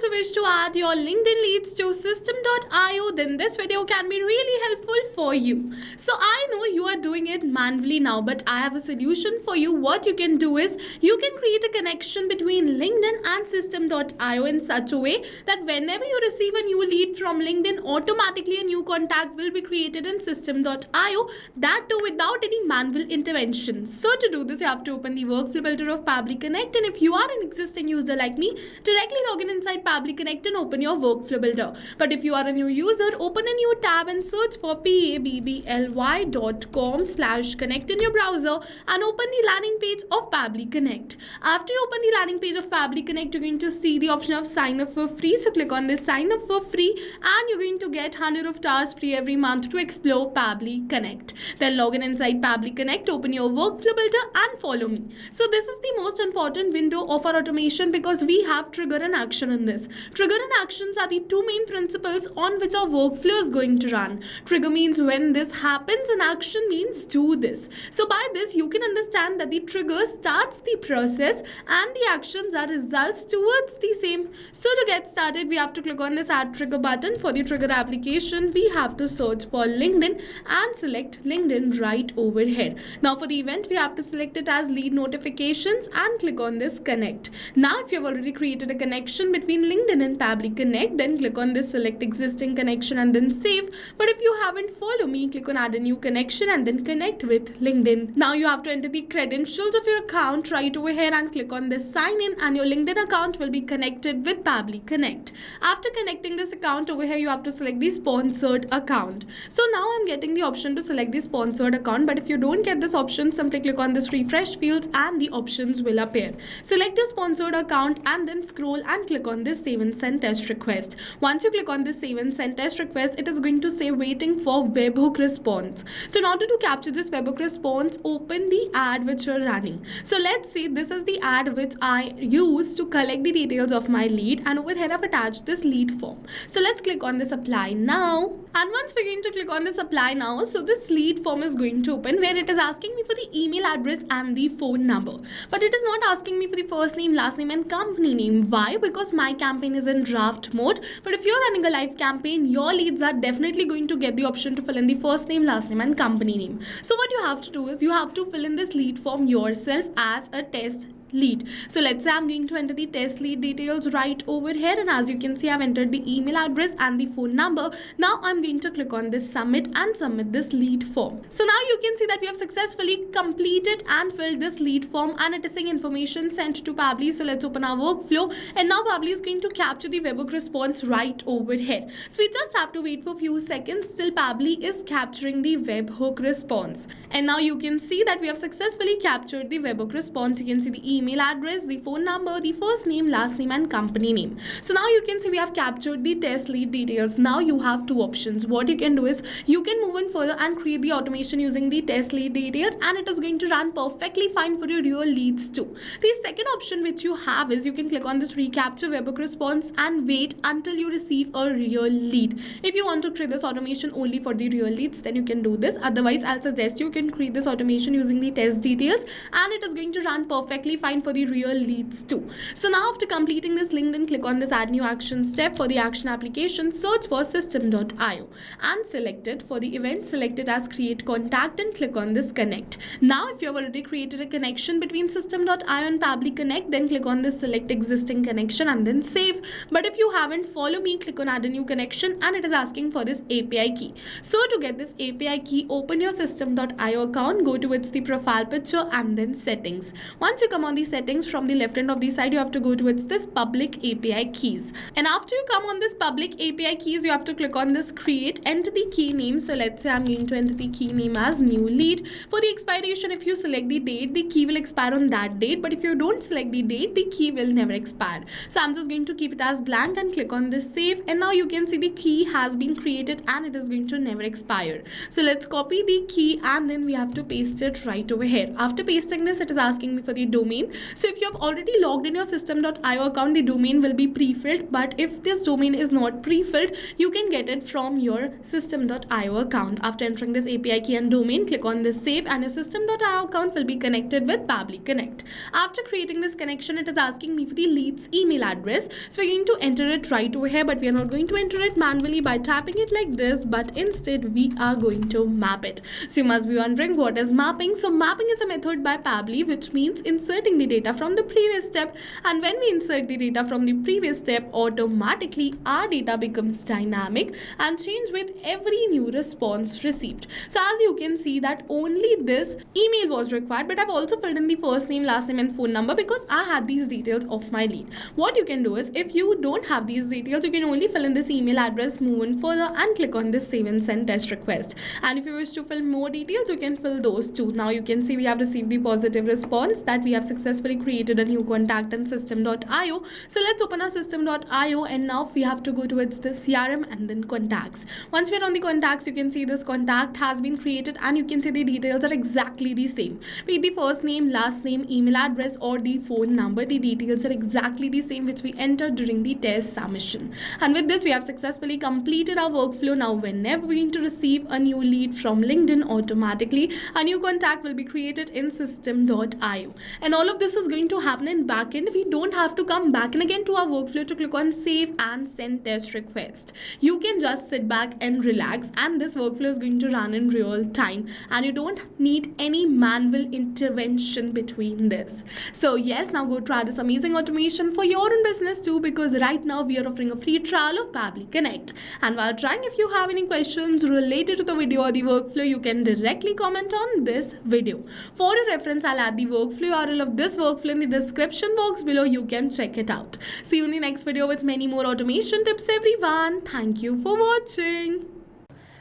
also wish to add your LinkedIn leads to system.io, then this video can be really helpful for you. So I know you are doing it manually now, but I have a solution for you. What you can do is you can create a connection between LinkedIn and system.io in such a way that whenever you receive a new lead from LinkedIn, automatically a new contact will be created in system.io, that too without any manual intervention. So to do this, you have to open the workflow builder of Pabbly Connect, and if you are an existing user like me, directly log in inside Pabbly Connect and open your workflow builder. But if you are a new user, open a new tab and search for pabbly.com/connect in your browser and open the landing page of Pabbly Connect. After you open the landing page of Pabbly Connect, you're going to see the option of sign up for free. So click on this sign up for free and you're going to get 100 of tasks free every month to explore Pabbly Connect. Then log in inside Pabbly Connect, open your workflow builder and follow me. So this is the most important window of our automation because we have trigger and action in this. Trigger and actions are the two main principles on which our workflow is going to run. Trigger means when this happens and action means do this. So by this you can understand that the trigger starts the process and the actions are results towards the same. So to get started, we have to click on this add trigger button. For the trigger application, we have to search for LinkedIn and select LinkedIn right over here. Now for the event, we have to select it as lead notifications and click on this connect. Now if you have already created a connection between LinkedIn and Pabbly Connect, then click on this select existing connection and then save. But if you haven't, follow me, click on add a new connection and then connect with LinkedIn. Now you have to enter the credentials of your account right over here and click on this sign in, and your LinkedIn account will be connected with Pabbly Connect. After connecting this account over here, you have to select the sponsored account. So now I'm getting the option to select the sponsored account, but if you don't get this option, simply click on this refresh fields and the options will appear. Select your sponsored account and then scroll and click on this save and send test request. Once you click on this save and send test request, it is going to say waiting for webhook response. So in order to capture this webhook response, open the ad which you're running. So let's see, this is the ad which I use to collect the details of my lead, and over here I've attached this lead form. So let's click on this apply now, and once we're going to click on this apply now, so this lead form is going to open where it is asking me for the email address and the phone number, but it is not asking me for the first name, last name and company name. Why? Because my campaign is in draft mode, but if you're running a live campaign, your leads are definitely going to get the option to fill in the first name, last name and company name. So what you have to do is you have to fill in this lead form yourself as a test lead. So let's say I'm going to enter the test lead details right over here, and as you can see, I've entered the email address and the phone number. Now I'm going to click on this submit and submit this lead form. So now you can see that we have successfully completed and filled this lead form, and it is saying information sent to Pabbly. So let's open our workflow, and now Pabbly is going to capture the webhook response right over here. So we just have to wait for a few seconds till Pabbly is capturing the webhook response. And now you can see that we have successfully captured the webhook response. You can see the email address, the phone number, the first name, last name and company name. So now you can see we have captured the test lead details. Now you have two options. What you can do is you can move in further and create the automation using the test lead details, and it is going to run perfectly fine for your real leads too. The second option which you have is you can click on this recapture webhook response and wait until you receive a real lead. If you want to create this automation only for the real leads, then you can do this. Otherwise, I'll suggest you can create this automation using the test details, and it is going to run perfectly fine for the real leads too. So now after completing this LinkedIn, click on this add new action step. For the action application, search for system.io and select it. For the event, select it as create contact and click on this connect. Now if you have already created a connection between system.io and Pabbly Connect, then click on this select existing connection and then save. But if you haven't, follow me, click on add a new connection, and it is asking for this API key. So to get this API key, open your system.io account, go towards the profile picture and then settings. Once you come on the settings, from the left end of the side, you have to go towards this public API keys, and after you come on this public API keys, you have to click on this create, enter the key name. So let's say I'm going to enter the key name as new lead. For the expiration, if you select the date, the key will expire on that date, but if you don't select the date, the key will never expire. So I'm just going to keep it as blank and click on this save, and now you can see the key has been created and it is going to never expire. So let's copy the key and then we have to paste it right over here. After pasting this, it is asking me for the domain. domain. So if you have already logged in your system.io account, the domain will be pre-filled, but if this domain is not pre-filled, you can get it from your system.io account. After entering this API key and domain, click on this save and your system.io account will be connected with Pabbly Connect. After creating this connection, it is asking me for the lead's email address. So we're going to enter it right over here, but we are not going to enter it manually by tapping it like this, but instead we are going to map it. So you must be wondering what is mapping. So mapping is a method by Pabbly which means inserting the data from the previous step, and when we insert the data from the previous step, automatically our data becomes dynamic and change with every new response received. So as you can see that only this email was required, but I've also filled in the first name, last name and phone number because I had these details of my lead. What you can do is, if you don't have these details, you can only fill in this email address, move on further and click on this save and send test request. And if you wish to fill more details, you can fill those too. Now you can see we have received the positive response that we have successfully created a new contact in system.io. So let's open our system.io, and now we have to go towards the CRM and then contacts. Once we're on the contacts, you can see this contact has been created and you can see the details are exactly the same. Be it the first name, last name, email address or the phone number, the details are exactly the same which we entered during the test submission. And with this, we have successfully completed our workflow. Now whenever we need to receive a new lead from LinkedIn, automatically a new contact will be created in system.io. And all of this is going to happen in backend. We don't have to come back and again to our workflow to click on save and send test request. You can just sit back and relax, and this workflow is going to run in real time, and you don't need any manual intervention between this. So yes, now go try this amazing automation for your own business too, because right now we are offering a free trial of Pabbly Connect. And while trying, if you have any questions related to the video or the workflow, you can directly comment on this video. For your reference, I'll add the workflow URL of this workflow in the description box below. You can check it out. See you in the next video with many more automation tips, everyone. Thank you for watching.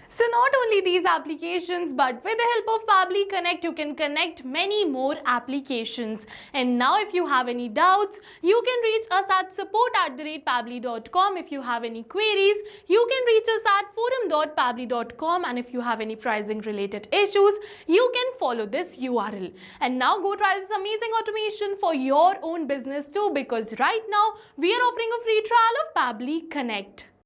So not only these applications, but with the help of Pabbly Connect, you can connect many more applications. And now if you have any doubts, you can reach us at support@pabbly.com. If you have any queries, you can reach us at forum.pabbly.com. And if you have any pricing related issues, you can follow this URL. And now go try this amazing automation for your own business too, because right now we are offering a free trial of Pabbly Connect.